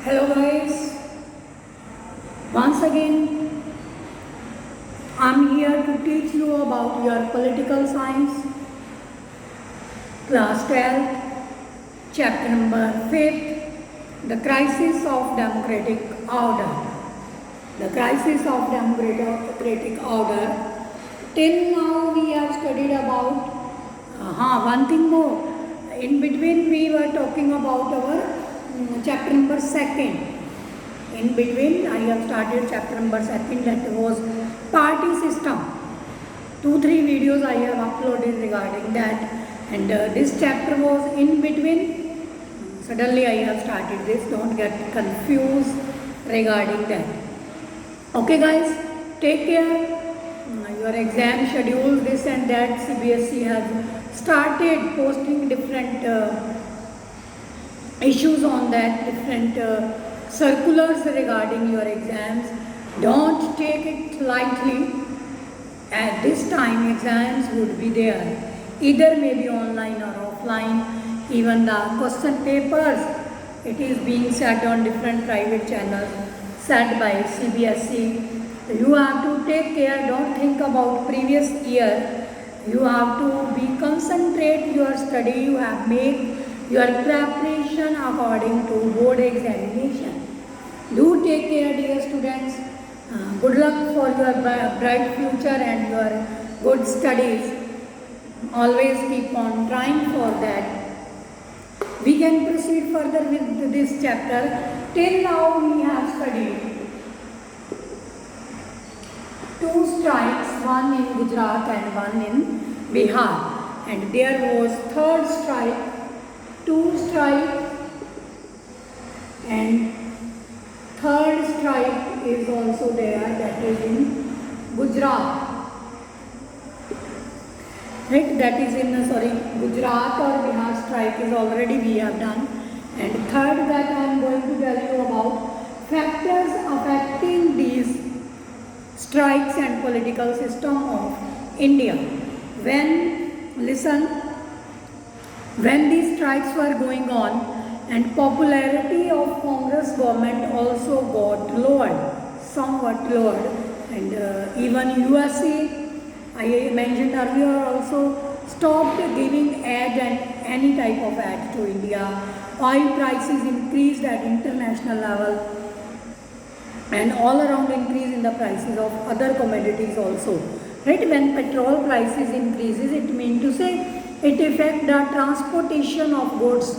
Hello guys, once again I'm here to teach you about your political science, class 12, chapter number 5, the crisis of democratic order. The crisis of democratic order. Till now we have studied about, one thing more, in between we were talking about our chapter number 2. In between I have started chapter number 2, that was party system. 2-3 videos I have uploaded regarding that, and this chapter was in between. Suddenly I have started this, don't get confused regarding that. Okay guys, take care. Your exam schedule, this and that, CBSE has started posting different issues on that, different circulars regarding your exams. Don't take it lightly. At this time exams would be there, either maybe online or offline. Even the question papers, it is being set on different private channels set by CBSE. You have to take care, don't think about previous year. You have to be concentrate your study, you have make your preparation according to board examination. Do take care, dear students. Good luck for your bright future and your good studies. Always keep on trying for that. We can proceed further with this chapter. Till now we have studied 2 strikes, one in Gujarat and one in Bihar. And there was 3rd strike, 2 strikes, and 3rd strike is also there, that is in Gujarat. Right, that is in Gujarat or Bihar strike is already we have done. And 3rd that I am going to tell you about factors affecting these strikes and political system of India. When these strikes were going on, and popularity of Congress government also got lowered, somewhat lowered, and even USA, I mentioned earlier, also stopped giving aid and any type of aid to India. Oil prices increased at international level, and all around increase in the prices of other commodities also. Right, when petrol prices increases, it means to say it affects the transportation of goods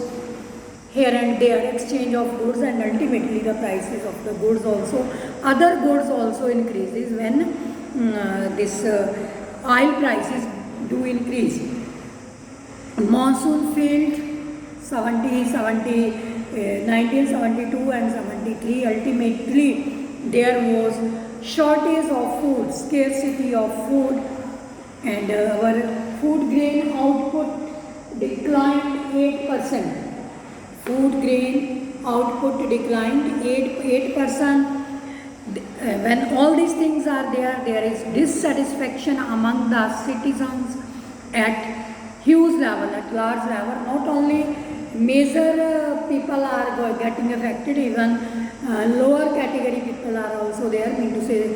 here and there, exchange of goods, and ultimately the prices of the goods also, other goods also increases when this oil prices do increase. Monsoon failed 1972 and 73. Ultimately there was shortage of food, scarcity of food, and our food grain output declined 8%. Food grain output declined 8%. When all these things are there, there is dissatisfaction among the citizens at huge level, at large level. Not only major people are getting affected, even lower category people are also there, mean to say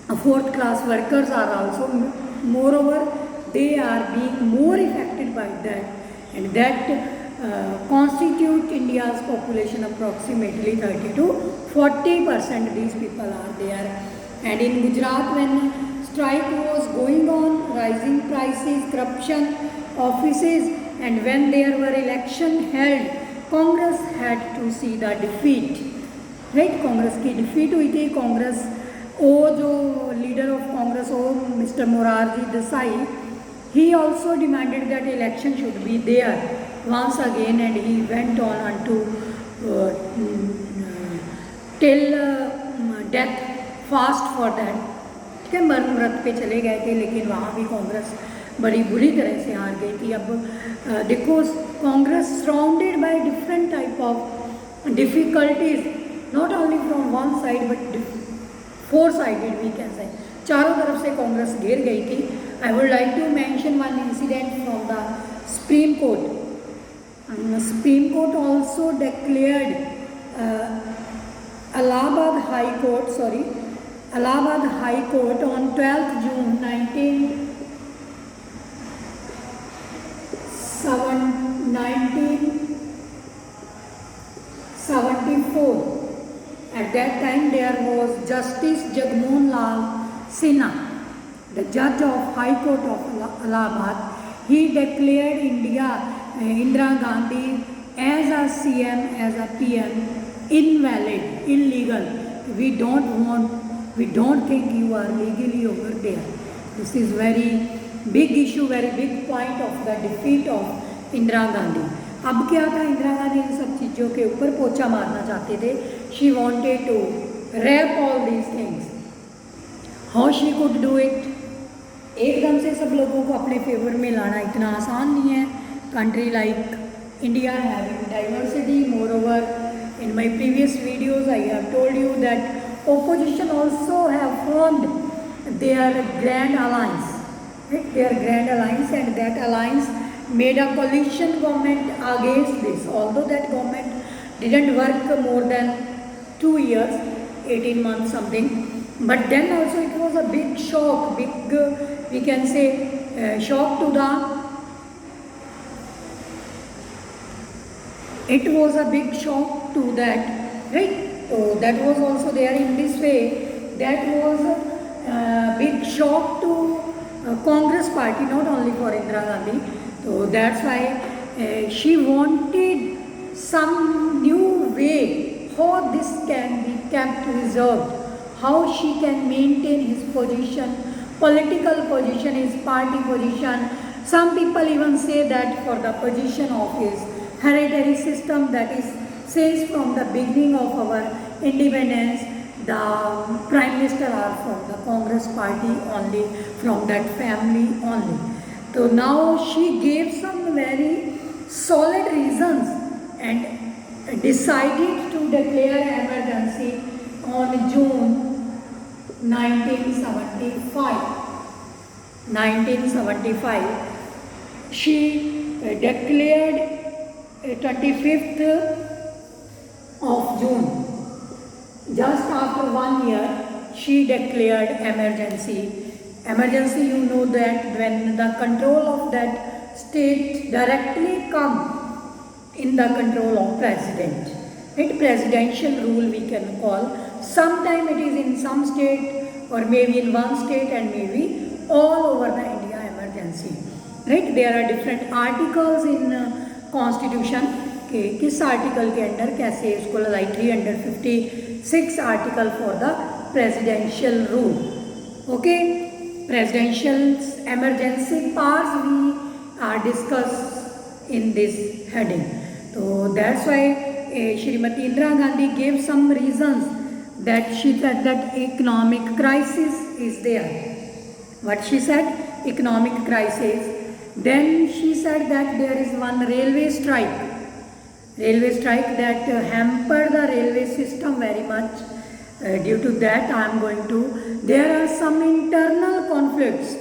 4th class workers are also, moreover they are being more affected by that, and that constitute India's population approximately 30 to 40%. These people are there. And in Gujarat, when strike was going on, rising prices, corruption, offices, and when there were election held, Congress had to see the defeat. Right, Congress की defeat हुई थी. Congress, वो जो leader of Congress, Mr. Morarji Desai, he also demanded that election should be there once again, and he went on unto till death, fast for that. ठीक है, मरण व्रत पे चले गए थे, लेकिन वहाँ भी कांग्रेस बड़ी बुरी तरह से हार गई थी. अब देखो, Congress surrounded by different type of difficulties, not only from one side but 4 sided we can say, चारों तरफ से कांग्रेस घिर गई थी. I would like to mention one incident from the supreme court. Supreme Court also declared Allahabad High Court on 12th June 1974. At that time there was Justice Jagmohan Lal Sinha, the judge of High Court of Allahabad. He declared Indira Gandhi as a CM, as a PM, invalid, illegal. We don't think you are legally over there. This is very big issue, very big point of the defeat of Indira Gandhi. अब क्या था, इंदिरा गांधी इन सब चीज़ों के ऊपर पोछा मारना चाहते थे. She wanted to wrap all these things. How she could do it? एकदम से सब लोगों को अपने फेवर में लाना इतना आसान नहीं है. Country like India having diversity, more over in my previous videos I have told you that opposition also have formed their grand alliance, right? Their grand alliance, and that alliance made a coalition government against this. Although that government didn't work more than 2 years, 18 months something, but then also it was a big shock, we can say shock to the, it was a big shock to that, right? So that was also there in this way. That was a big shock to Congress party, not only for Indira Gandhi. So that's why she wanted some new way how this can be kept reserved, how she can maintain his position, political position, his party position. Some people even say that for the position of his hereditary system, that is, since from the beginning of our independence, the prime minister are from the Congress party only, from that family only. So now she gave some very solid reasons and decided to declare emergency on June 1975. She declared 25th of June. Just after 1 year, she declared emergency. Emergency, you know that when the control of that state directly come in the control of president, right? Presidential rule we can call. Sometime it is in some state or maybe in one state and maybe all over the India emergency, right? There are different articles in constitution के किस article के under कैसे इसको लगाई. 356 article for the presidential rule. Okay, presidential emergency powers we are discuss in this heading. तो that's why Shrimati Indira Gandhi gave some reasons that she said that economic crisis is there. What she said? Economic crisis. Then she said that there is one railway strike that hampered the railway system very much. Due to that, there are some internal conflicts.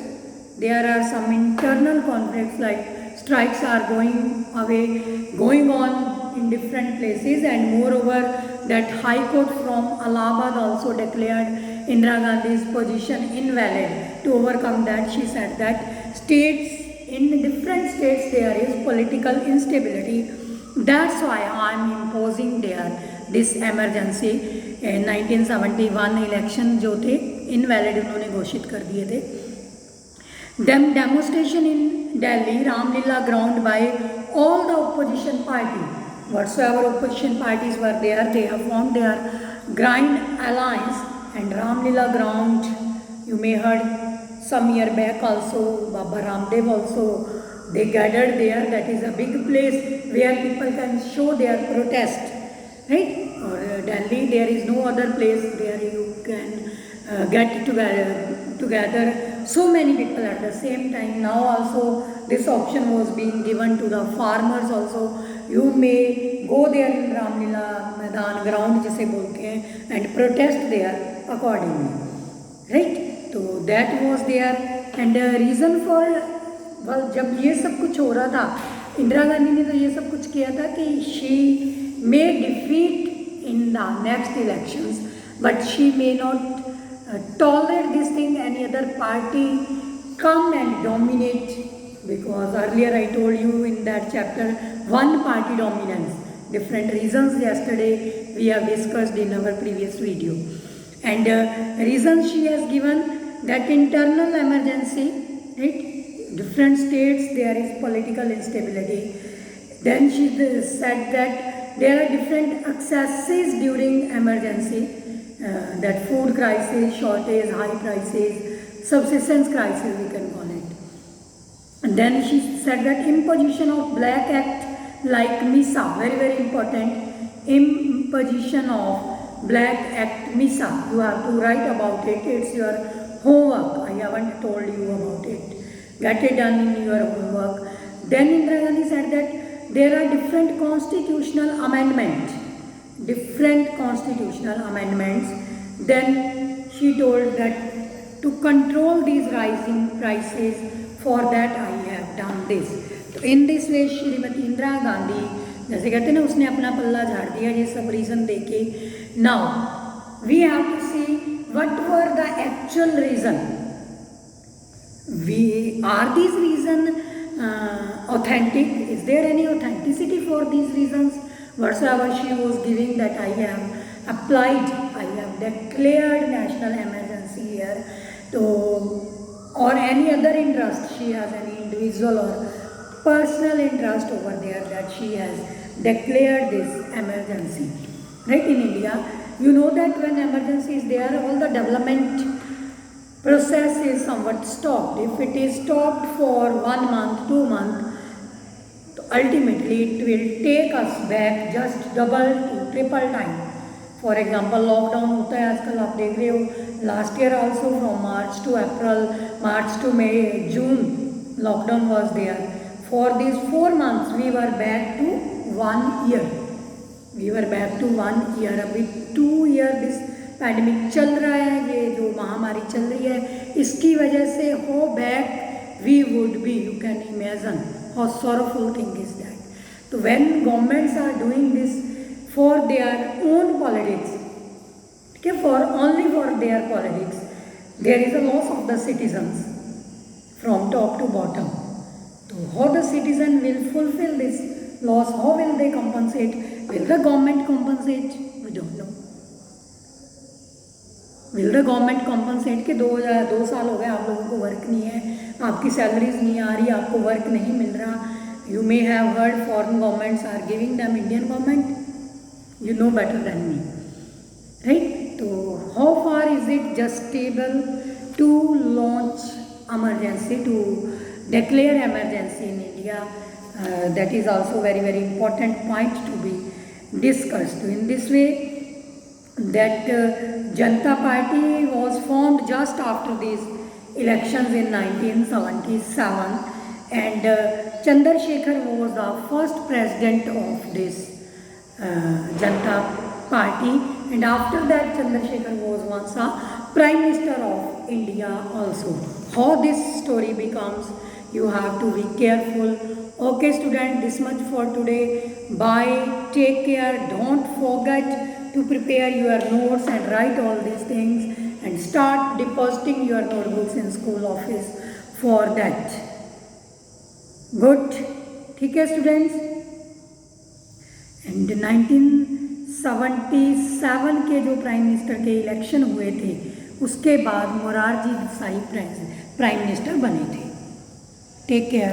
Like strikes are going on in different places, and moreover, that High Court from Allahabad also declared Indira Gandhi's position invalid. To overcome that, she said that in different states there is political instability. That's why I am imposing this emergency. 1971 election जो थे invalid उन्होंने घोषित कर दिए थे. Then demonstration in Delhi, Ramlila ground by all the opposition party. Whatsoever opposition parties were there, they have formed their grand alliance, and Ramlila ground, you may heard some year back also, Baba Ramdev also, they gathered there. That is a big place where people can show their protest, right? Or Delhi, there is no other place where you can get together so many people at the same time. Now also this option was being given to the farmers also. You may go there in Ramlila Maidan ground जिसे बोलते हैं, and protest there accordingly, right? तो that was there. And reason for, जब ये सब कुछ हो रहा था, इंदिरा गांधी ने तो ये सब कुछ किया था कि she may defeat in the next elections, but she may not tolerate this thing, any other party come and dominate, because earlier I told you in that chapter, one party dominance, different reasons yesterday we have discussed in our previous video. And reasons she has given, that internal emergency, right? Different states there is political instability. Then she said that there are different excesses during emergency, that food crisis, shortage, high prices, subsistence crisis we can call it. And then she said that imposition of Black Act like MISA, very very important, imposition of Black Act MISA, you have to write about it, it's your homework, I haven't told you about it, get it done in your homework. Then Indira Gandhi said that there are different constitutional amendments. Then she told that to control these rising prices, for that I have done this. तो in this way Shrimati Indira Gandhi, जैसे कहते हैं ना, उसने अपना पल्ला झाड़ दिया ये सब रीज़न देके. Now we have to see what were the actual reason. Are these reasons authentic? Is there any authenticity for these reasons? Whatsoever she was giving, that I have applied, I have declared national emergency here, or any other interest, she has any individual or personal interest over there, that she has declared this emergency. Right, in India, you know that when emergency is there, all the development process is somewhat stopped. If it is stopped for 1 month, 2 months, ultimately it will take us back just double to triple time. For example, lockdown होता है आजकल, आप देख रहे हो, last year also from March to April, March to May, June, lockdown was there. For these 4 months we were back to 1 year. अभी 2 year this pandemic चल रहा है, ये जो महामारी चल रही है, इसकी वजह से हो back we would be, you can imagine how sorrowful thing is that. तो when governments are doing this for their own politics, ठीक है, for only for their politics, there is a loss of the citizens from top to bottom. तो how the citizen will fulfil this loss, how will they compensate, will the government compensate, we don't know. Will the government compensate के 2 साल हो गए आप लोगों को work नहीं है, आपकी सैलरीज नहीं आ रही, आपको वर्क नहीं मिल रहा. You may have heard foreign governments are giving them Indian government, you know better than me, right. तो how far is it justifiable to launch emergency, to declare emergency in India? That is also very very important point to be discussed. In this way, that Janata Party was formed just after these elections in 1977, and Chandrasekhar was the first president of this Janata Party, and after that Chandrasekhar was once a Prime Minister of India also. How this story becomes, you have to be careful. Okay student, this much for today. Bye, take care, don't forget to prepare your notes and write all these things, and start depositing your notebooks in school office for that. Good, ठीक है students. And 1977 के जो prime minister के election हुए थे, उसके बाद Morarji Desai prime minister बने थे. Take care.